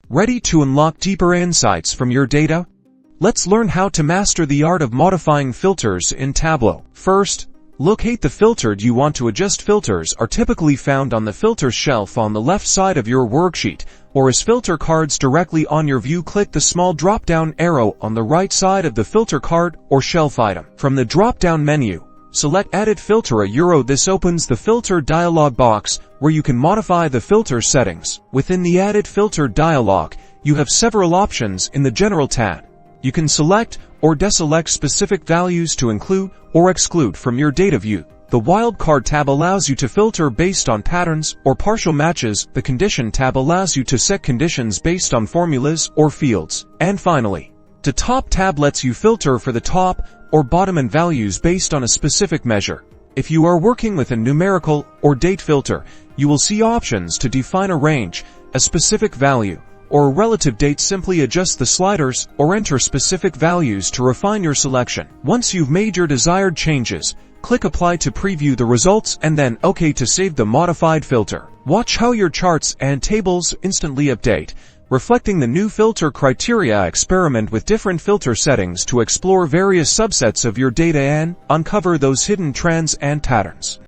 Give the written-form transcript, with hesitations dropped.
Ready to unlock deeper insights from your data? Let's learn how to master the art of modifying filters in Tableau. First, locate the filter you want to adjust. Filters are typically found on the filters shelf on the left side of your worksheet, or as filter cards directly on your view. Click the small drop-down arrow on the right side of the filter card or shelf item. From the drop-down menu, select Added Filter a This opens the Filter dialog box, where you can modify the filter settings. Within the Added Filter dialog, you have several options. In the General tab, you can select or deselect specific values to include or exclude from your data view. The Wildcard tab allows you to filter based on patterns or partial matches. The Condition tab allows you to set conditions based on formulas or fields. And finally, the Top tab lets you filter for the top or bottom and values based on a specific measure. If you are working with a numerical or date filter, you will see options to define a range, a specific value, or a relative date. Simply adjust the sliders or enter specific values to refine your selection. Once you've made your desired changes, click Apply to preview the results and then OK to save the modified filter. Watch how your charts and tables instantly update, reflecting the new filter criteria. Experiment with different filter settings to explore various subsets of your data and uncover those hidden trends and patterns.